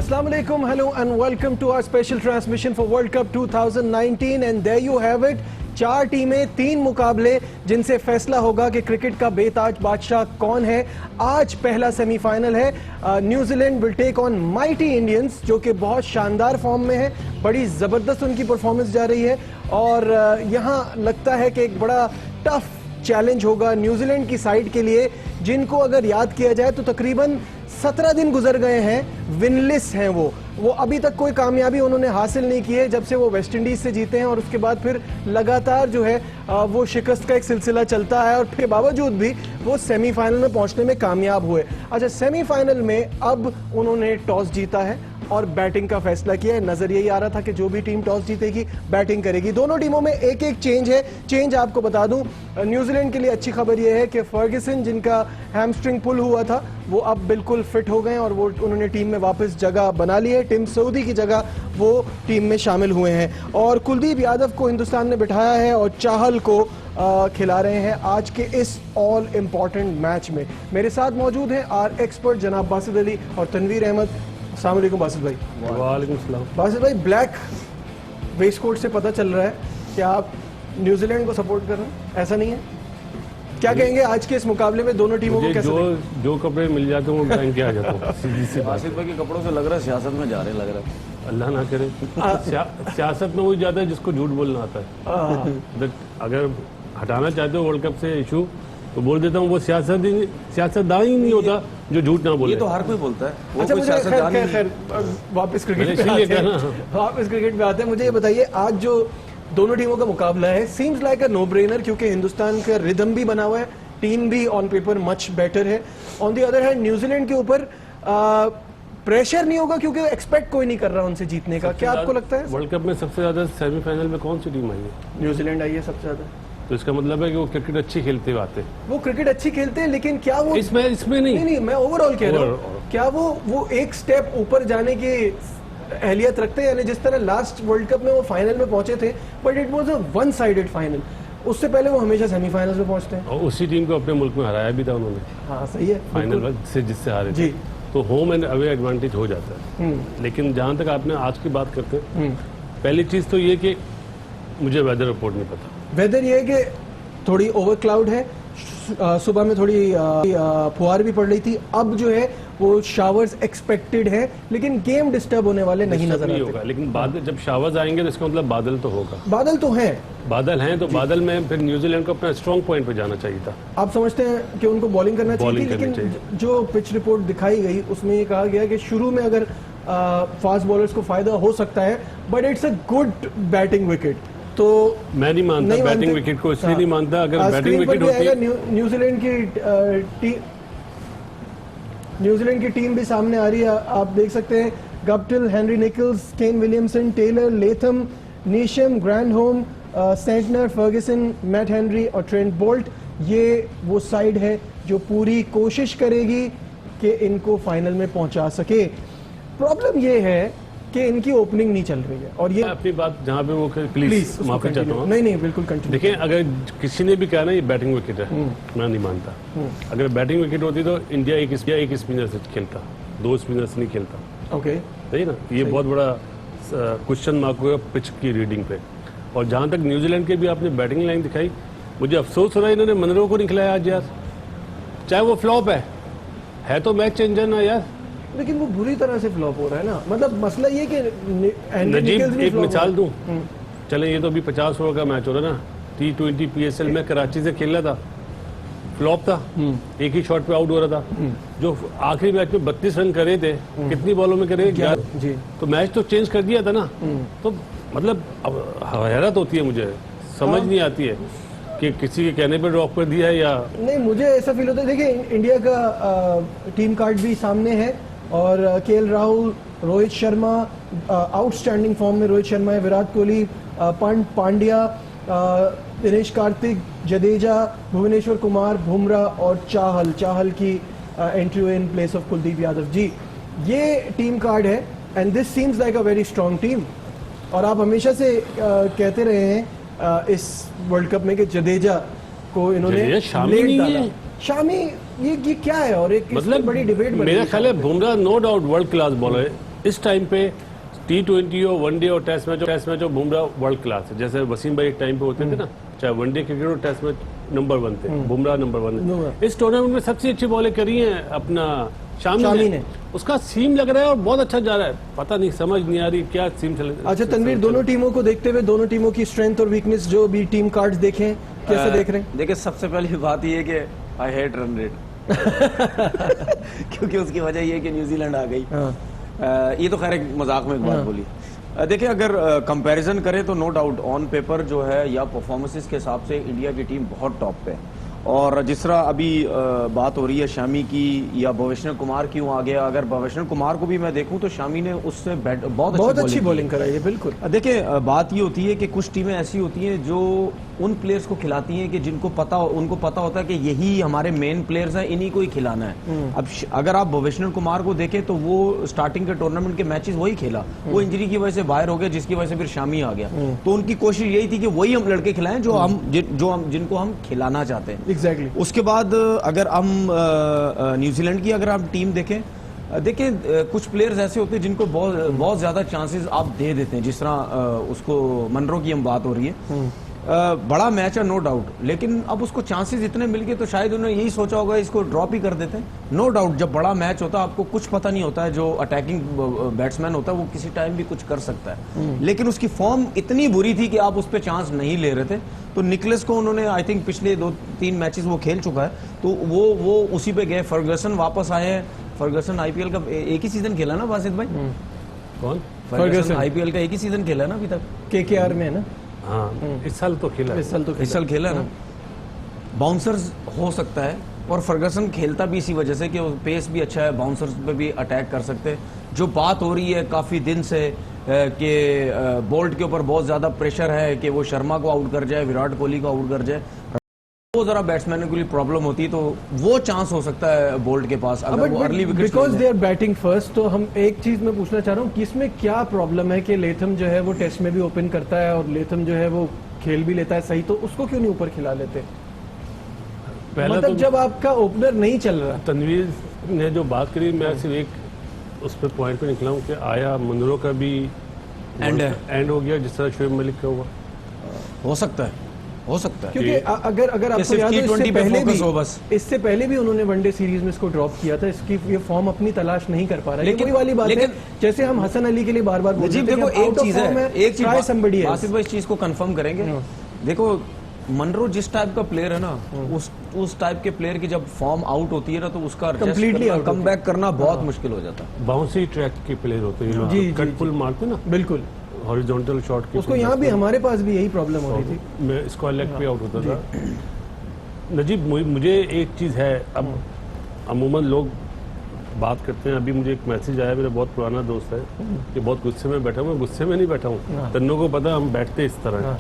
Assalamu alaikum, hello and welcome to our special transmission for World Cup 2019 and there you have it. 4 टीमें 3 मुकाबले जिनसे फैसला होगा कि क्रिकेट का बेताज बादशाह कौन है। आज पहला सेमीफाइनल है। New Zealand will take on mighty Indians जो कि बहुत शानदार फॉर्म में है, बड़ी ज़बरदस्त उनकी परफॉर्मेंस जा रही है और यहाँ लगता है कि एक बड़ा टफ चैलेंज होगा न्यूजीलैंड की साइड के लिए, जिनको अगर याद किया जाए तो तकरीबन 17 दिन गुजर गए हैं, विनलेस हैं वो अभी तक कोई कामयाबी उन्होंने हासिल नहीं की है जब से वो वेस्ट इंडीज से जीते हैं और उसके बाद फिर लगातार जो है वो शिकस्त का एक सिलसिला चलता है और फिर बावजूद भी वो सेमीफाइनल में पहुंचने में कामयाब हुए। अच्छा, सेमीफाइनल में अब उन्होंने टॉस जीता है और बैटिंग का फैसला किया है। नजर यही आ रहा था कि जो भी टीम टॉस जीतेगी बैटिंग करेगी। दोनों टीमों में एक एक चेंज है। चेंज आपको बता दूं, न्यूजीलैंड के लिए अच्छी खबर यह है कि फर्गसन जिनका हैमस्ट्रिंग पुल हुआ था वो अब बिल्कुल फिट हो गए और वो उन्होंने टीम में वापस जगह बना ली है। टिम सऊदी की जगह वो टीम में शामिल हुए हैं और कुलदीप यादव को हिंदुस्तान ने बिठाया है और चाहल को खिला रहे हैं आज के इस ऑल इंपॉर्टेंट मैच में। मेरे साथ मौजूद हैं आर एक्सपर्ट जनाब बासित अली और तनवीर अहमद। अस्सलाम वालेकुम बासित भाई। वालेकुम सलाम। बासित भाई, ब्लैक वेस्ट कोट से पता चल रहा है कि आप न्यूजीलैंड को सपोर्ट कर रहे हैं, ऐसा नहीं है? क्या कहेंगे आज के इस मुकाबले में दोनों टीमों को? कैसे जो कपड़े मिल जाते हैं वो पहन के आ जाता हूँ। सीधी सी बात। बासित भाई के कपड़ों से लग रहा है सियासत में जा रहे, लग रहा है। अल्लाह ना करे। सियासत में वही जाता है जिसको झूठ बोलना आता है। अगर हटाना चाहते हो वर्ल्ड कप से इशू तो बोल देता हूँ वो सियासतदान ही नहीं होता जो झूठ ना बोले। ये तो हर कोई बोलता है। वो अच्छा, कोई सियासतदान नहीं। खैर वापस क्रिकेट पे आते हैं। मुझे ये बताइए, आज जो दोनों टीमों का मुकाबला है, seems like a no brainer क्योंकि हिंदुस्तान का रिदम भी बना हुआ है, टीम भी ऑन पेपर मच बेटर है। On the other hand New Zealand के ऊपर प्रेशर नहीं होगा क्योंकि एक्सपेक्ट कोई नहीं कर रहा उनसे जीतने का। क्या आपको लगता है वर्ल्ड कप में सबसे ज्यादा सेमीफाइनल में कौन सी टीम आई है? न्यूजीलैंड आई है सबसे ज्यादा। तो इसका मतलब है कि वो क्रिकेट अच्छी खेलते हुए आते हैं। वो क्रिकेट अच्छी खेलते हैं लेकिन क्या वो इसमें नहीं, मैं ओवरऑल कह रहा हूँ, क्या वो एक स्टेप ऊपर जाने की अहलियत रखते हैं? यानी जिस तरह लास्ट वर्ल्ड कप में वो फाइनल में पहुंचे थे but it was a one sided final, उससे पहले वो हमेशा सेमीफाइनल्स में पहुंचते हैं और उसी टीम को अपने मुल्क में हराया भी था उन्होंने। हाँ सही है, फाइनल से जिससे हारे थे। तो होम एंड अवे एडवांटेज हो जाता है। लेकिन जहां तक आपने आज की बात करते हैं, पहली चीज तो ये कि मुझे वेदर रिपोर्ट नहीं पता। वेदर ये है कि थोड़ी ओवर क्लाउड है, सुबह में थोड़ी फुहार भी पड़ रही थी, अब जो है वो शावर्स एक्सपेक्टेड है लेकिन गेम डिस्टर्ब होने वाले नहीं नजर आते। होगा लेकिन बादल जब शावर्स आएंगे तो इसका मतलब बादल तो होगा। बादल तो हैं, तो बादल में फिर न्यूजीलैंड को अपना स्ट्रॉन्ग पॉइंट पे जाना चाहिए था। आप समझते हैं कि उनको बॉलिंग करना चाहिए थी, लेकिन जो पिच रिपोर्ट दिखाई गई उसमें ये कहा गया कि शुरू में अगर फास्ट बॉलर्स को फायदा हो सकता है but it's a good batting wicket. तो मैं नहीं मानता बैटिंग विकेट को, इसलिए नहीं मानता। अगर बैटिंग विकेट होती है न्यूजीलैंड की टीम भी सामने आ रही है, आप देख सकते हैं Guptill, Henry Nicholls, Kane Williamson, Taylor, Latham, Neesham, Grandhomme, Santner, Ferguson, Matt Henry और ट्रेंट बोल्ट। ये वो साइड है जो पूरी कोशिश करेगी कि इनको फाइनल में पहुंचा सके। प्रॉब्लम ये है कि इनकी ओपनिंग नहीं चल रही है और ये अपनी बात जहां पे वो प्लीज माफी चाहता हूँ। नहीं बिल्कुल कंटिन्यू। देखिए, अगर किसी ने भी कहा ना ये बैटिंग विकेट है, मैं नहीं मानता। अगर बैटिंग विकेट होती तो इंडिया एक स्पिनर से खेलता, 2 स्पिनर से नहीं खेलता। ओके, सही ना? ये बहुत बड़ा क्वेश्चन मार्क हुआ पिच की रीडिंग पे। और जहां तक न्यूजीलैंड के भी आपने बैटिंग लाइन दिखाई, मुझे अफसोस हो रहा है इन्होंने मनरो को नहीं खिलाया आज यार। चाहे वो फ्लॉप है तो मैच चेंजर ना यार, लेकिन वो बुरी तरह से फ्लॉप हो रहा है ना। मतलब मसला ये कि नजीब एक मिसाल दूं, चले ये तो अभी 50 ओवर का मैच हो रहा है ना, T20 PSL में कराची से खेल रहा था, फ्लॉप था, एक ही शॉट पे आउट हो रहा था। जो आखिरी मैच में 32 रन करे थे, कितनी बॉलों में करे? 11 जी। तो मैच तो चेंज कर दिया था ना। तो मतलब हैरत होती है, मुझे समझ नहीं आती है कि किसी के कहने पर ड्रॉप कर दिया है या नहीं। मुझे ऐसा फील होता है, देखिए इंडिया का टीम कार्ड भी सामने है और KL Rahul, Rohit Sharma outstanding form में रोहित शर्मा है, विराट कोहली, पांड्या, दिनेश कार्तिक, जडेजा, भुवनेश्वर कुमार, बुमराह और चाहल की entry in place of Kuldeep Yadav. जी, ये टीम कार्ड है and this seems like a very strong team. और आप हमेशा से कहते रहे हैं इस वर्ल्ड कप में कि जडेजा को इन्होंने लेट डाला। शामी ये क्या है? और एक मतलब बड़ी डिबेट मेरा ख्याल है Bumrah no doubt world class bowler है, इस टाइम पे T20 हो, वनडे और टेस्ट मैच हो, बुमराह वर्ल्ड क्लास है। जैसे वसीम भाई एक टाइम पे होते थे ना, चाहे वनडे क्रिकेट और टेस्ट मैच नंबर 1 थे, बुमराह नंबर 1 है। इस टूर्नामेंट में सबसे अच्छी बॉलें करी हैं अपना शामी ने। उसका सीम लग रहा है और बहुत अच्छा जा रहा है, पता नहीं समझ नहीं आ रही क्या सीम चले। अच्छा तनवीर, दोनों टीमों को देखते हुए दोनों टीमों की स्ट्रेंथ और वीकनेस जो भी टीम कार्ड्स देखें, कैसे देख रहे हैं? देखिए, सबसे पहली बात ये है कि आई हेट रन रेट क्योंकि उसकी वजह ये है कि न्यूजीलैंड आ गई। ये तो खैर एक मजाक में एक बात बोली। देखिए, अगर कंपैरिजन करें तो नो डाउट ऑन पेपर जो है या परफॉर्मेंसेस के हिसाब से इंडिया की टीम बहुत टॉप पे है। और जिस तरह अभी बात हो रही है शामी की या भुवनेश्वर कुमार क्यों आ गया, अगर भुवनेश्वर कुमार को भी मैं देखूं तो शामी ने उससे बहुत अच्छी बॉलिंग कराई है। बिल्कुल। देखिए, बात ये होती है कि कुछ टीमें ऐसी होती हैं जो उन प्लेयर्स को खिलाती हैं कि उनको पता होता है कि यही हमारे मेन प्लेयर्स हैं, इन्हीं को ही खिलाना है। अब अगर आप भुवनेश्वर कुमार को देखें तो वो स्टार्टिंग के टूर्नामेंट के मैचेस वही खेला, वो इंजरी की वजह से बाहर हो गया, जिसकी वजह से फिर शामी आ गया। तो उनकी कोशिश यही थी कि वही हम लड़के खिलाएं जिनको हम खिलाना चाहते हैं। एग्जैक्टली। उसके बाद अगर हम न्यूजीलैंड की अगर आप टीम देखें, देखिए कुछ प्लेयर्स ऐसे होते हैं जिनको बहुत ज्यादा चांसेस आप दे देते हैं। जिस तरह उसको मनरो की हम बात हो रही है, बड़ा मैच है नो डाउट, लेकिन अब उसको चांसेस इतने मिल गए तो शायद उन्होंने यही सोचा होगा इसको ड्रॉप ही कर देते हैं। नो डाउट जब बड़ा मैच होता है आपको कुछ पता नहीं होता है, जो अटैकिंग बैट्समैन होता है वो किसी टाइम भी कुछ कर सकता है, लेकिन उसकी फॉर्म इतनी बुरी थी कि आप उस पर चांस नहीं ले रहे थे। तो निकलेस को उन्होंने आई थिंक पिछले 2-3 मैचेस वो खेल चुका है, तो वो उसी पे गए। फर्गसन वापस आए हैं। फर्गसन आईपीएल का एक ही सीजन खेला ना वासिद भाई? कौन? फर्गसन आईपीएल का एक ही सीजन खेला ना अभी तक, केकेआर में है ना? हाँ, इस साल तो खेला, इस साल खेला है ना। बाउंसर्स हो सकता है, और फर्गसन खेलता भी इसी वजह से कि पेस भी अच्छा है, बाउंसर्स पे भी अटैक कर सकते हैं। जो बात हो रही है काफी दिन से कि बोल्ट के ऊपर बहुत ज्यादा प्रेशर है कि वो शर्मा को आउट कर जाए, विराट कोहली को आउट कर जाए, वो जरा बैट्समैन के लिए प्रॉब्लम होती है, तो वो चांस हो सकता है बोल्ट के पास अगर वो early wicket, because they are batting first. तो हम एक चीज मैं पूछना चाह रहा हूँ कि इसमें क्या प्रॉब्लम है कि लेथम जो है वो टेस्ट में भी ओपन करता है और लेथम जो है वो खेल भी लेता है सही, तो उसको क्यों नहीं ऊपर खिला लेते? पहला मतलब तो जब आपका ओपनर नहीं चल रहा। तनवीर ने जो बात करी, मैं सिर्फ एक उस पर पॉइंट पे निकला हूँ कि आया मुनरो का भी एंड हो गया जिस तरह शुएब मलिक का हुआ। हो सकता है क्योंकि अगर आपको याद हो इससे पहले भी उन्होंने वनडे सीरीज में इसको ड्रॉप किया था। इसकी ये फॉर्म अपनी तलाश नहीं कर पा रहा है। लेकिन वाली बात है, जैसे हम हसन अली के लिए बार बार बोलते हैं, देखो एक चीज है, आसिफ भाई इस चीज को कंफर्म करेंगे। देखो मनरो जिस टाइप का प्लेयर है ना, उस टाइप के प्लेयर की जब फॉर्म आउट होती है ना, तो उसका कंप्लीटली कम बैक करना बहुत मुश्किल हो जाता है। बाउंसी ट्रैक के प्लेयर होते हैं, जी, कट पुल मारते ना, बिल्कुल हॉरिजॉन्टल शॉट की। उसको यहाँ भी हमारे पास भी यही प्रॉब्लम हो रही थी, मैं स्क्वायर लेग पे आउट होता था। नजीब, मुझे एक चीज़ है, अब अमूमन लोग बात करते हैं, अभी मुझे एक मैसेज आया, मेरा बहुत पुराना दोस्त है कि बहुत गुस्से में बैठा हूँ। मैं गुस्से में नहीं बैठा हूँ, तन्नों को पता हम बैठते इस तरह।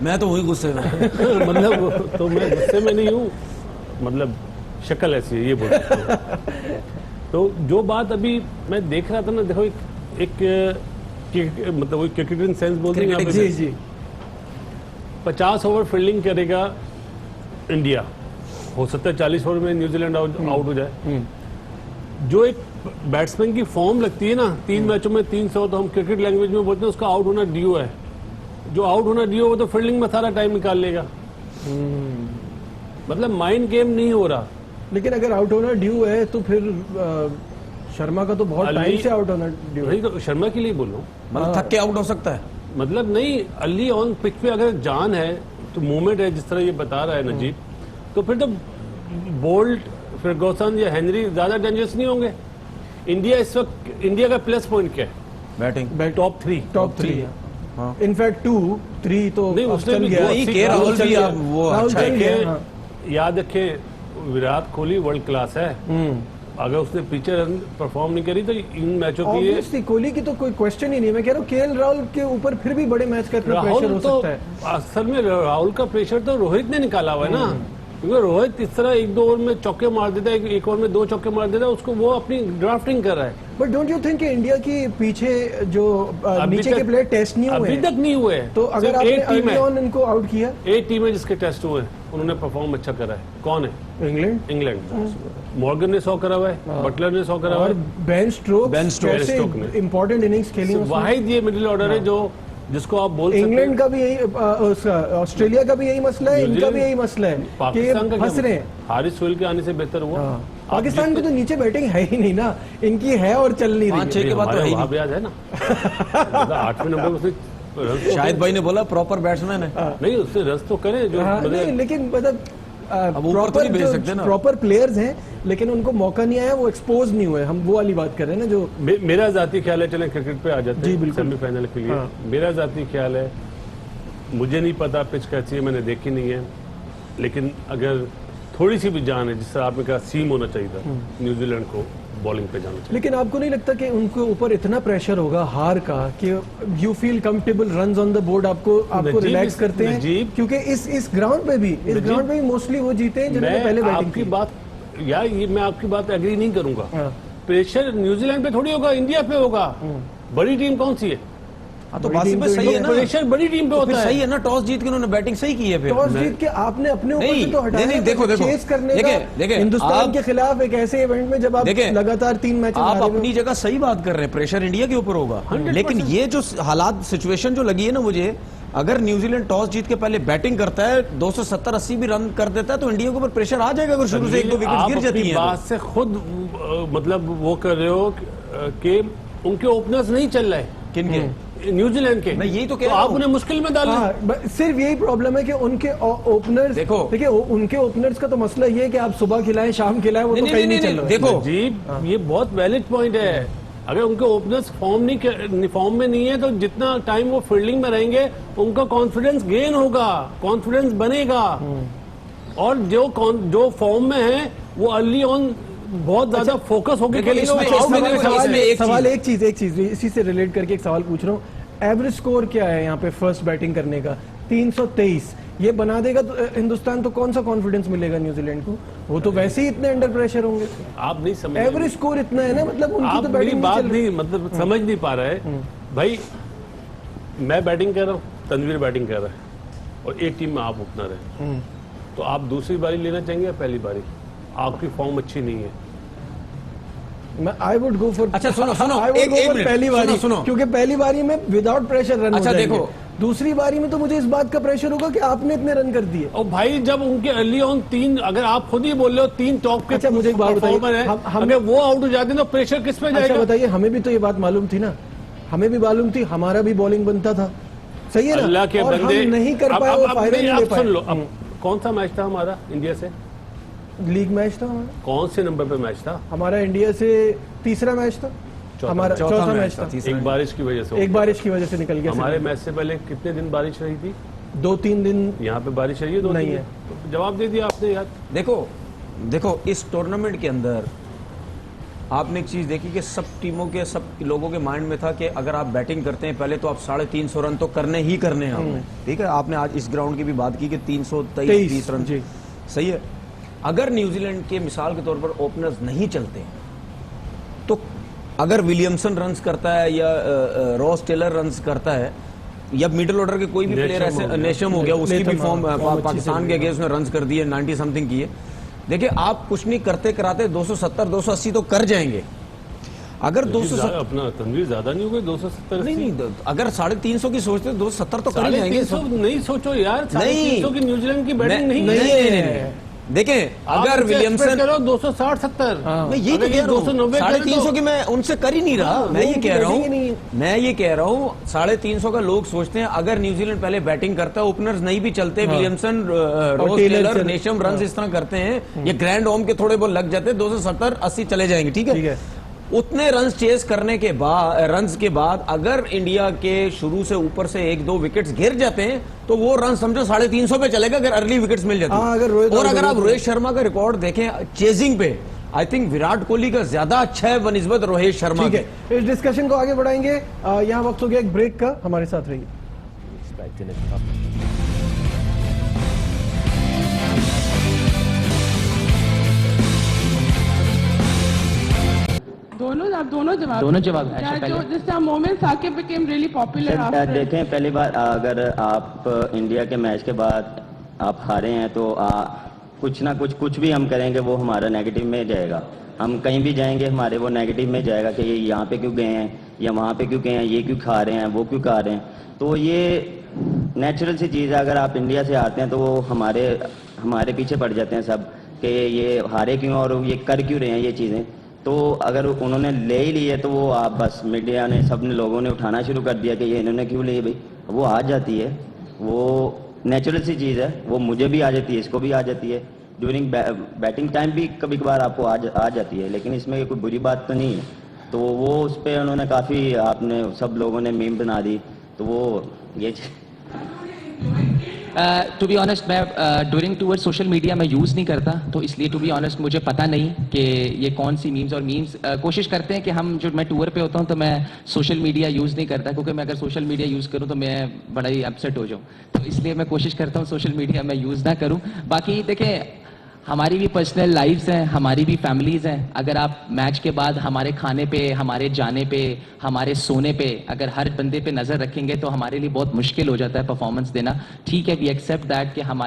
मैं तो वही गुस्से में मतलब तो मैं गुस्से में नहीं हूँ, मतलब शक्ल ऐसी है, ये बोल सकता हूँ। तो जो बात अभी मैं देख रहा था ना, देखो एक मतलब वो क्रिकेट सेंस बोल रही है, जी जी 50 ओवर फील्डिंग करेगा इंडिया, हो सकता है 40 ओवर में न्यूजीलैंड आउट हो जाए। जो एक बैट्समैन की फॉर्म लगती है ना, 3 मैचों में 300, तो हम क्रिकेट लैंग्वेज में बोलते हैं उसका आउट होना ड्यू है। जो आउट होना ड्यू वो तो फील्डिंग में सारा टाइम निकाल लेगा। मतलब माइंड गेम नहीं हो रहा। लेकिन अगर आउट होना ड्यू है तो फिर शर्मा का तो बहुत टाइम से आउट होना ड्यू है। तो शर्मा के लिए बोल रहा हूँ, मतलब थक के आउट हो सकता है। मतलब नहीं, अली ऑन पिच पे अगर जान है तो मूवमेंट है, जिस तरह ये बता रहा है नजीब, तो फिर तो बोल्ट, फर्गसन या हेनरी ज्यादा डेंजरस नहीं होंगे। इंडिया इस वक्त, इंडिया का प्लस पॉइंट क्या है? Batting top 3। इनफैक्ट 2-3 तो नहीं, उसने भी राहुल भी वो अच्छा है। याद रखें, विराट कोहली वर्ल्ड क्लास है। अगर उसने पीछे रन परफॉर्म नहीं करी तो इन मैचों के लिए कोहली की तो कोई क्वेश्चन ही नहीं। मैं कह रहा हूँ केएल राहुल के ऊपर फिर भी बड़े मैच का इतना प्रेशर हो सकता है। असल में राहुल का प्रेशर तो रोहित ने निकाला हुआ है ना, क्योंकि रोहित इस तरह एक दो ओवर में चौके मार देता है, एक ओवर में 2 चौके मार देता है, उसको वो अपनी ड्राफ्टिंग कर रहा है। But don't you think India की पीछे जो अभी नीचे तक- के प्लेयर टेस्ट नहीं हुए अभी हैं, तक नहीं हुए हैं। तो अगर सिर्फ आपने एक टीम अर्ली है, ऑन इनको आउट किया, एक टीम है जिसके टेस्ट हुए हैं, उन्होंने परफॉर्म अच्छा करा है। कौन है? England England. मॉर्गन ने 100 करा हुआ है, बटलर ने 100 करा हुआ और है। बेन स्ट्रोक्स बेन स्टोक्स कैसे स्टोक ने। इंपॉर्टेंट इनिंग्स खेली उसने। वाहिद ये मिडिल ऑर्डर है जो जिसको आप बोल सकते इंग्लैंड हैं। का भी यही उसका ऑस्ट्रेलिया का भी यही मसला है, इनका न्यूजीलैंड- भी यही मसला है कि ये पाकिस्तान का फंस रहे हैं। हारिस सोहेल के आने से बेहतर हुआ। हाँ। पाकिस्तान की तो नीचे बैटिंग है ही नहीं ना, इनकी है और चल नहीं रही 5-6 है। के बाद तो है ही वहां नहीं। पे आज है ना 8वें नंबर में उसने रन तो शाहिद भाई ने बोला प्रॉपर बैट्समैन है। नहीं, उससे रन तो करे जो हाँ, मतलब- नहीं, लेकिन मतलब अब ऊपर तो नहीं भेज सकते ना। प्रॉपर प्लेयर्स हैं, लेकिन उनको मौका नहीं आया, वो एक्सपोज नहीं हुए। हम वो वाली बात कर रहे हैं ना जो मेरा जाती ख्याल है, चलें क्रिकेट पे आ जाते जी, हैं बिल्कुल। सेमीफाइनल के लिए। हाँ। मेरा जाती ख्याल है, मुझे नहीं पता पिच कैसी है, मैंने देखी नहीं है, लेकिन अगर थोड़ी सी भी जान है, जिस तरह आपने कहा सीम होना चाहिए था, न्यूजीलैंड को बॉलिंग पे जाना चाहिए। लेकिन आपको नहीं लगता कि उनके ऊपर इतना प्रेशर होगा हार का कि you feel comfortable runs on the board, आपको नजीब रिलैक्स करते हैं? नजीब- क्योंकि इस ग्राउंड पे भी मोस्टली वो जीते हैं जिन्होंने पहले मैं बैटिंग आपकी की। बात यार, ये मैं आपकी बात एग्री नहीं करूंगा। हाँ। प्रेशर न्यूजीलैंड पे थोड़ी होगा, इंडिया पे होगा। बड़ी टीम कौन सी है? हाँ तो बड़ी बासित टीम भाई तो सही है ना। प्रेशर बड़ी टीम पे तो फिर होता सही है। है ना, टॉस जीत के उन्होंने बैटिंग सही की है फिर। टॉस जीत के आपने अपने ऊपर से तो हटाया नहीं, है, देखो, देखो। चेस करने का देखिए, हिंदुस्तान आप- के खिलाफ एक ऐसे इवेंट में जब आप देखिए, लगातार 3 मैच आप अपनी जगह सही बात कर रहे हैं, प्रेशर इंडिया के ऊपर होगा, 100% लेकिन ये जो हालात सिचुएशन जो लगी है ना मुझे, अगर न्यूजीलैंड टॉस जीत के पहले बैटिंग करता है, 270-80 भी रन कर देता है, तो इंडिया के ऊपर प्रेशर आ जाएगा अगर शुरू से 1-2 विकेट आप गिर अपनी जाती हैं बात से खुद मतलब वो कर रहे हो कि उनके ओपनर्स नहीं चल रहे, किनके? न्यूजीलैंड के। मैं यही तो कह तो रहा आप हूं। उन्हें मुश्किल में डाल रहे हैं। हाँ, सिर्फ यही प्रॉब्लम है कि उनके ओपनर्स देखो। देखिए उनके ओपनर्स का तो मसला ये है कि आप सुबह खिलाएं शाम खिलाएं, वो तो नहीं, कहीं नहीं, नहीं नहीं, चल रहा। देखो। जी, ये बहुत वैलिड पॉइंट है। अगर उनके ओपनर्स फॉर्म में नहीं है, तो जितना टाइम वो फील्डिंग में रहेंगे, उनका कॉन्फिडेंस गेन होगा, कॉन्फिडेंस बनेगा। और जो फॉर्म में है, वो अर्ली ऑन बहुत ज्यादा फोकस होकर देखो, खेलेंगे। इसमें- वो out इसमें होकर देखो, खेलेंगे। इसमें एक सवाल चीज एक चीज इसी से रिलेट करके एक सवाल पूछ रहा हूँ। एवरेज स्कोर क्या है यहाँ पे फर्स्ट बैटिंग करने का? 323 ये बना देगा तो हिंदुस्तान, तो कौन सा कॉन्फिडेंस मिलेगा न्यूजीलैंड को? वो तो वैसे ही इतने अंडर प्रेशर होंगे। आप नहीं समझ एवरेज स्कोर इतना है ना, मतलब उनकी आप तो मेरी बैटिंग बात नहीं चल रही। नहीं मतलब समझ नहीं पा रहे। भाई मैं बैटिंग कर रहा हूँ, तनवीर बैटिंग कर रहा है, और एक टीम में आप ओपनर है, तो आप दूसरी बारी लेना चाहेंगे या पहली बारी? आपकी फॉर्म अच्छी नहीं है। आई वुड गो फॉर अच्छा, सुनो, सुनो, I would एक- go एक for मिनट, पहली बारी, सुनो। क्योंकि पहली बारी में विदाउट प्रेशर रन अच्छा, हो जाएंगे। देखो। दूसरी बारी में तो मुझे इस बात का प्रेशर होगा कि आपने इतने रन कर दिए। और भाई जब उनके अर्ली ऑन 3, अगर आप खुद ही बोल रहे हो 3 टॉप के अच्छा, मुझे एक बात बताइए, परफॉर्मर हैं, हम- अगर वो आउट हो जाते हैं तो प्रेशर किस पे अच्छा जाएगा? बताइए, हमें भी तो ये बात मालूम थी ना, हमें भी मालूम थी, हमारा भी बॉलिंग बनता था, सही है ना? अल्लाह के और बंदे हम नहीं कर अब- पाए, अब- वो अब फायदा नहीं, नहीं ले अब सुन लो, पाए। अब कौन सा मैच था हमारा इंडिया से? लीग मैच था हमारा, कौन से नंबर पे मैच था? हमारा इंडिया से तीसरा मैच था, हमारा चौथा मैच था। तीसरा एक बारिश की वजह से एक बारिश की वजह से निकल गया। हमारे मैच से पहले कितने दिन बारिश रही थी? 2-3 दिन यहाँ पे बारिश रही है? 2 नहीं दिन? है। तो जवाब दे दिया आपने यार। देखो इस टूर्नामेंट के अंदर आपने एक चीज देखी कि सब टीमों के, सब लोगों के माइंड में था कि अगर आप बैटिंग करते हैं पहले तो आप 350 रन तो करने ही करने हैं आपने, ठीक है? आपने आज इस ग्राउंड की भी बात की कि 323 रन, जी। सही है। अगर न्यूजीलैंड के मिसाल के तौर पर ओपनर्स नहीं चलते हैं, तो अगर विलियमसन रन्स करता है या रॉस टेलर रन्स करता है, या मिडिल ऑर्डर के कोई भी नेशम प्लेयर हो ऐसे, गया। नेशम हो गया, उसकी भी नेशम, फॉर्म हाँ, फॉर्म अच्छी पाकिस्तान से के अगेंस्ट में रन्स कर दिए, 90 समथिंग किए। देखिए आप कुछ नहीं करते कराते 270 280 तो कर जाएंगे। अगर 270 अपना तनवीर ज्यादा नहीं हो गए? 270? नहीं नहीं, अगर 350 की सोचते तो 270 तो कर ही जाएंगे। 350 नहीं सोचो यार, 350 की न्यूजीलैंड की बैटिंग नहीं नहीं, है। नहीं, नहीं। देखें अगर विलियमसन, करो 260-70, मैं यही तो कह रहा हूँ, 290 350 की मैं उनसे कर ही नहीं रहा। मैं ये उनकी कह रहा बैटिंग ही नहीं हूँ, मैं ये कह रहा हूँ 350 का लोग सोचते हैं अगर न्यूजीलैंड पहले बैटिंग करता है, ओपनर्स नहीं भी चलते, विलियमसन, रोज टेलर टेलर, से- नेशम रन इस तरह करते हैं, ये ग्रैंड होम के थोड़े बहुत लग जाते हैं, 270-80 चले जाएंगे, ठीक ठीक है? है। उतने रन चेस करने के बाद, रन्स के बाद अगर इंडिया के शुरू से ऊपर से 1-2 विकेट्स गिर जाते हैं, तो वो रन समझो 350 पे चलेगा अगर अर्ली विकेट्स मिल जाती हाँ, हैं। अगर रोहित और अगर आप रोहित- रोहित शर्मा का रिकॉर्ड देखें चेजिंग पे, आई थिंक विराट कोहली का ज्यादा अच्छा है बनिस्बत रोहित शर्मा ठीक के। है, इस डिस्कशन को आगे बढ़ाएंगे। यहाँ वक्त हो गया एक ब्रेक का, हमारे साथ रहिए। आप दोनों जवाब दोनों जवाब। अच्छा, जो पहले जिस time moment Saqib became really popular after देखें, पहली बार अगर आप इंडिया के मैच के बाद आप हारे हैं तो कुछ ना कुछ भी हम करेंगे वो हमारा नेगेटिव में जाएगा। हम कहीं भी जाएंगे हमारे वो नेगेटिव में जाएगा कि ये यहाँ पे क्यों गए हैं या वहाँ पे क्यों गए हैं, ये क्यों खा रहे हैं, वो क्यों खा रहे हैं। तो ये नेचुरल सी चीज़ है। अगर आप इंडिया से आते हैं तो वो हमारे पीछे पड़ जाते हैं सब कि ये हारे क्यों और ये कर क्यों रहे हैं ये चीज़ें। तो अगर उन्होंने ले ही ली है तो वो आप बस मीडिया ने सब लोगों ने उठाना शुरू कर दिया कि ये इन्होंने क्यों ली भाई। वो आ जाती है, वो नेचुरल सी चीज़ है, वो मुझे भी आ जाती है, इसको भी आ जाती है। ड्यूरिंग बैटिंग टाइम भी कभी कभार आपको आ जाती है, लेकिन इसमें कोई बुरी बात तो नहीं है। तो वो उस पर उन्होंने काफ़ी आपने सब लोगों ने मीम बना दी। तो वो ये टू बी ऑनेस्ट मैं ड्यूरिंग टूर सोशल मीडिया मैं यूज़ नहीं करता, तो इसलिए टू बी ऑनेस्ट मुझे पता नहीं कि ये कौन सी मीम्स और मीम्स कोशिश करते हैं कि हम जो मैं टूर पे होता हूँ तो मैं सोशल मीडिया यूज़ नहीं करता, क्योंकि मैं अगर सोशल मीडिया यूज़ करूँ तो मैं बड़ा ही अपसेट हो जाऊँ। तो इसलिए मैं कोशिश करता हूँ सोशल मीडिया मैं यूज़ ना करूँ। बाकी देखें, हमारी भी पर्सनल लाइफ्स हैं, हमारी भी फैमिलीज़ हैं। अगर आप मैच के बाद हमारे खाने पे, हमारे जाने पे, हमारे सोने पे अगर हर बंदे पे नज़र रखेंगे तो हमारे लिए बहुत मुश्किल हो जाता है परफॉर्मेंस देना। ठीक है, वी एक्सेप्ट दैट कि हम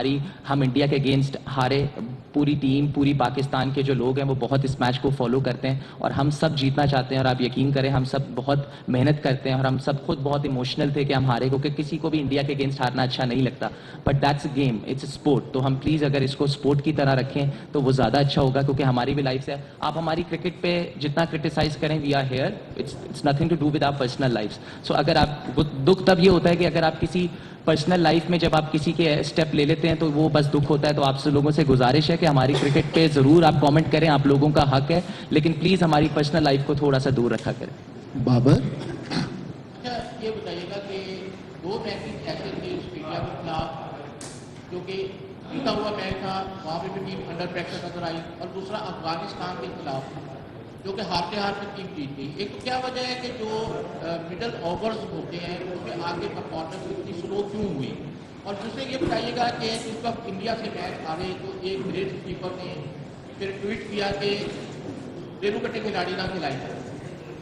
इंडिया के अगेंस्ट हारे, पूरी टीम, पूरी पाकिस्तान के जो लोग हैं वो बहुत इस मैच को फॉलो करते हैं और हम सब जीतना चाहते हैं। और आप यकीन करें हम सब बहुत मेहनत करते हैं और हम सब खुद बहुत इमोशनल थे कि हम हारे, क्योंकि किसी को भी इंडिया के अगेंस्ट हारना अच्छा नहीं लगता। But that's a game, it's a sport. तो हम प्लीज़ अगर इसको स्पोर्ट की तरह रखें तो वो ज़्यादा अच्छा होगा, क्योंकि हमारी भी लाइफ है। आप हमारी क्रिकेट पे जितना क्रिटिसाइज करें, we are here, it's nothing to do with our personal life. So अगर आप दुख तब ये होता है कि अगर आप किसी पर्सनल लाइफ में जब आप किसी के स्टेप ले लेते हैं तो वो बस दुख होता है। तो आप लोगों से गुजारिश है कि हमारी क्रिकेट पे ज़रूर आप कमेंट करें, आप लोगों का हक है, लेकिन प्लीज़ हमारी पर्सनल लाइफ को थोड़ा सा दूर रखा करें। बाबर, ये बताइएगा कि 2 मैचेस ऐसे थे ऑस्ट्रेलिया के खिलाफ जो कि जीता हुआ मैच था, वहाँ पे भी टीम अंडर प्रेशर नजर आई, और दूसरा अफगानिस्तान के खिलाफ जो कि हारते टीम जीत गई। एक तो क्या वजह है कि जो मिडल ओवर्स होते हैं उनके आगे परफॉर्मेंस इतनी स्लो क्यों हुई, और दूसरे ये बताइएगा कि जिस वक्त इंडिया से मैच हारे तो एक ग्रेट कीपर ने फिर ट्वीट किया कि रेणुकट्टे खिलाड़ी ना खिलाए,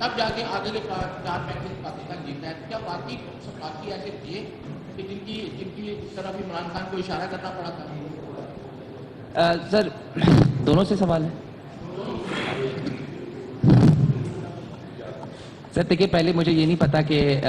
तब जाके आगे के 4 मैचेस पाकिस्तान जीता है। क्या बाकी ऐसे थे कि जिनकी इस तरह भी इमरान खान को इशारा करना पड़ा था? सर दोनों से सवाल है। सर देखिए, पहले मुझे ये नहीं पता कि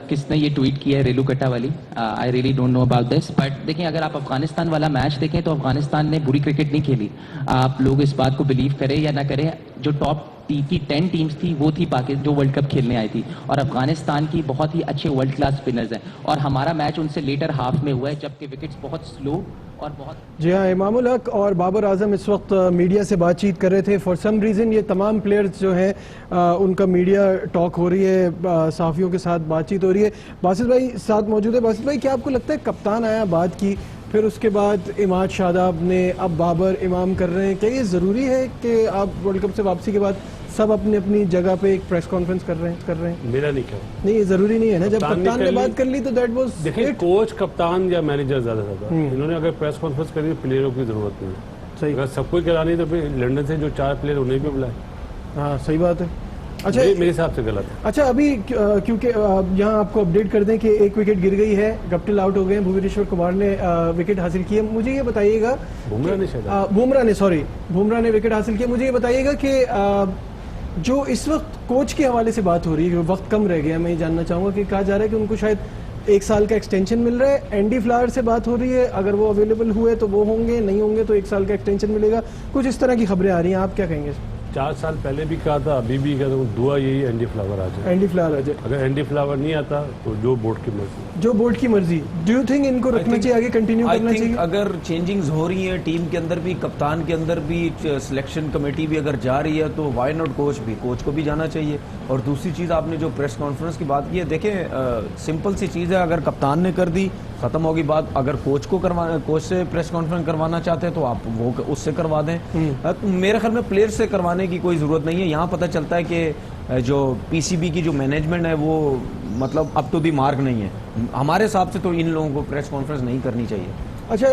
किसने ये ट्वीट किया है रेलूकट्टा वाली। I really don't know about this. But देखिए, अगर आप अफगानिस्तान वाला मैच देखें तो अफगानिस्तान ने बुरी क्रिकेट नहीं खेली। आप लोग इस बात को बिलीव करें या ना करें, जो टॉप की 10 टीम्स थी वो थी पाकिस्तान जो वर्ल्ड कप खेलने आई थी, और अफगानिस्तान की बहुत ही अच्छे वर्ल्ड क्लास स्पिनर्स हैं, और हमारा मैच उनसे लेटर हाफ में हुआ है जबकि विकेट्स बहुत स्लो और बहुत। जी हाँ, इमामुल हक और बाबर आजम इस वक्त मीडिया से बातचीत कर रहे थे। फॉर सम रीज़न ये तमाम प्लेयर्स जो हैं उनका मीडिया टॉक हो रही है, सहाफ़ियों के साथ बातचीत हो रही है। बासित भाई साथ मौजूद है। बासित भाई, क्या आपको लगता है कप्तान आया, बात की, फिर उसके बाद इमाद शादाब ने, अब बाबर इमाम कर रहे हैं, क्या ये ज़रूरी है कि आप वर्ल्ड कप से वापसी के बाद सब अपनी अपनी जगह पे एक प्रेस कॉन्फ्रेंस कर रहे हैं? मेरा नहीं क्या नहीं, ये जरूरी नहीं है ना। जब कप्तान ने बात कर ली तो दैट वाज, देखिए कोच, कप्तान या मैनेजर ज्यादा इन्होंने अगर प्रेस कॉन्फ्रेंस करी तो प्लेयरों की जरूरत नहीं है। सही, अगर सबको करानी तो फिर लंदन से जो 4 प्लेयर उन्हें भी बुलाए। हाँ सही बात है। अच्छा, मेरे हिसाब से गलत है। अच्छा, अभी क्योंकि यहाँ आपको अपडेट कर दें कि एक विकेट गिर गई है, गप्टिल आउट हो गए हैं, भुवनेश्वर कुमार ने विकेट हासिल की है। मुझे ये बताइएगा, बुमराह ने विकेट हासिल किया। मुझे ये बताइएगा कि जो इस वक्त कोच के हवाले से बात हो रही है, वक्त कम रह गया, मैं ये जानना चाहूंगा कि कहा जा रहा है कि उनको शायद 1 साल का एक्सटेंशन मिल रहा है। एंडी फ्लावर से बात हो रही है, अगर वो अवेलेबल हुए तो वो होंगे, नहीं होंगे तो 1 साल का एक्सटेंशन मिलेगा। कुछ इस तरह की खबरें आ रही हैं, आप क्या कहेंगे? 4 साल पहले भी कहा था, अभी भी कहा था, दुआ यही एंडी फ्लावर आ जाए। एंडी फ्लावर आ जाए। अगर एंडी फ्लावर नहीं आता तो जो बोर्ड की मर्जी। जो बोर्ड की मर्जी। डू यू थिंक इनको रखना चाहिए, आगे कंटिन्यू करना चाहिए? अगर चेंजिंग्स हो रही है टीम के अंदर भी, कप्तान के अंदर भी, सिलेक्शन कमेटी भी अगर जा रही है तो वाई नॉट कोच को भी जाना चाहिए। और दूसरी चीज़, आपने जो प्रेस कॉन्फ्रेंस की बात की है, देखें सिंपल सी चीज़ है, अगर कप्तान ने कर दी खत्म होगी बात। अगर कोच से प्रेस कॉन्फ्रेंस करवाना चाहते हैं तो आप वो उससे करवा दें। तो मेरे ख्याल में प्लेयर से करवाने की कोई ज़रूरत नहीं है। यहाँ पता चलता है कि जो पीसीबी की जो मैनेजमेंट है वो मतलब अप टू दी मार्क नहीं है। हमारे हिसाब से तो इन लोगों को प्रेस कॉन्फ्रेंस नहीं करनी चाहिए। अच्छा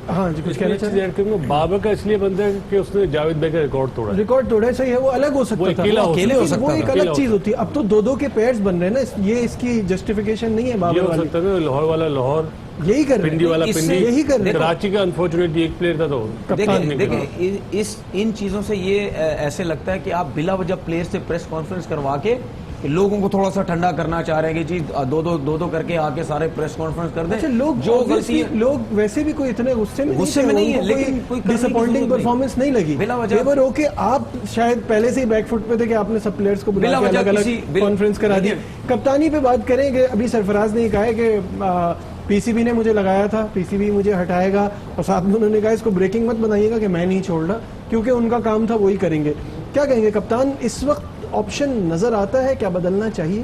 हाँ जी, कुछ कहना चाहते हैं? बाबर का इसलिए बनता है कि उसने जावेद भाई का रिकॉर्ड तोड़ा है। रिकॉर्ड तोड़ा है, सही है, वो अलग हो सकता वो था, अकेला हो अकेले हो सकता सकता वो था, एक अकेला अलग हो चीज होती है। अब तो दो के पेयर्स बन रहे हैं ना, ये इसकी जस्टिफिकेशन नहीं है ये बाबर हो वाली, सकता है ना, लाहौर वाला लाहौर, यही कर रहे पिंडी वाला हैं, पिंडी, यही कर रहे हैं। कराची का अनफॉर्चुनेटली एक प्लेयर था तो कप्तान देखिए देखिए इन चीजों से ये ऐसे लगता है कि आप बिला वजह प्लेयर से प्रेस कॉन्फ्रेंस करवा के लोगों को थोड़ा सा ठंडा करना चाह रहे हैं कि जी दो करके आके सारे प्रेस कॉन्फ्रेंस कर दें। अच्छा, लोग जो गलती है, लोग वैसे भी कोई इतने गुस्से में नहीं है, लेकिन कोई करने की डिसअपॉइंटिंग जरूरत नहीं। परफॉर्मेंस नहीं लगी। बिला वजह- फेवर हो के आप शायद पहले से ही बैकफुट पे थे कि आपने सब प्लेयर्स को बुला बिला के वजह अलग अलग किसी- कॉन्फ्रेंस करा दी। देखिए- कप्तानी पे बात करें कि अभी सरफराज ने कहा है कि पीसीबी ने मुझे लगाया था, पीसीबी मुझे हटाएगा, और साथ में उन्होंने कहा इसको ब्रेकिंग मत बनाइएगा कि मैं नहीं छोड़ रहा, क्योंकि उनका काम था वही करेंगे। क्या कहेंगे कप्तान, इस वक्त ऑप्शन नजर आता है, क्या बदलना चाहिए?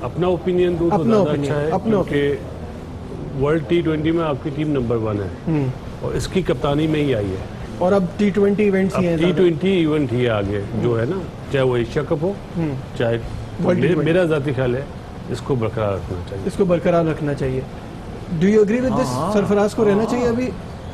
अपना ओपिनियन दूं तो अपना ज्यादा opinion, अच्छा है, अपना क्योंकि वर्ल्ड T20 में आपकी टीम नंबर 1 है और इसकी कप्तानी में ही आई है। और अब T20 इवेंट्स ही हैं अब ज़्यादा। T20 इवेंट ही आगे जो है ना, चाहे वो एशिया कप हो, चाहे World T20। मेरा जाती ख्याल है इसको बरकरार रखना चाहिए। इसको बरकरार रखना चाहिए। Do you agree with this? Sarfaraz को रहना चाहिए अभी?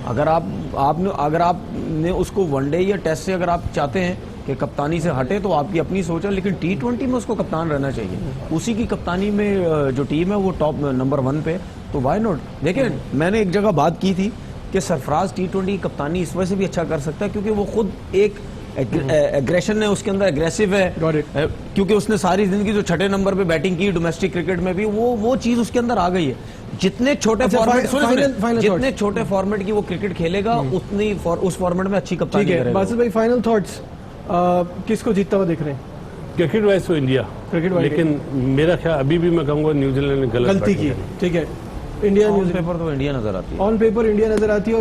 अगर आपने उसको वनडे या टेस्ट से अगर आप चाहते हैं कि कप्तानी से हटे तो आपकी अपनी सोच है, लेकिन T20 में उसको कप्तान रहना चाहिए। उसी की कप्तानी में जो टीम है वो टॉप नंबर 1 पे, तो वाई नॉट। देखिए मैंने एक जगह बात की थी कि सरफराज T20 की कप्तानी इस वजह से भी अच्छा कर सकता है क्योंकि वो खुद एक एग्रेशन है उसके अंदर, एग्रेसिव Got है, it. क्योंकि उसने सारी जिंदगी जो छठे नंबर पे बैटिंग की डोमेस्टिक क्रिकेट में भी, वो चीज उसके अंदर आ गई है। जितने छोटे अच्छा, फॉर्मेट final जितने thoughts. छोटे फॉर्मेट की वो क्रिकेट खेलेगा उतनी उस फॉर्मेट में अच्छी ठीक कप्तानी है करेगा। बासित भाई, फाइनल थॉट्स, किसको जीतता हुआ देख रहे हैं? क्रिकेट वाइज तो इंडिया, Cricket wise लेकिन मेरा ख्याल अभी भी मैं कहूंगा न्यूजीलैंड ने गलत गलती batting की, करी। ठीक है। इंडिया ऑन पेपर तो इंडिया नजर आती है। ऑन पेपर इंडिया नजर आती है।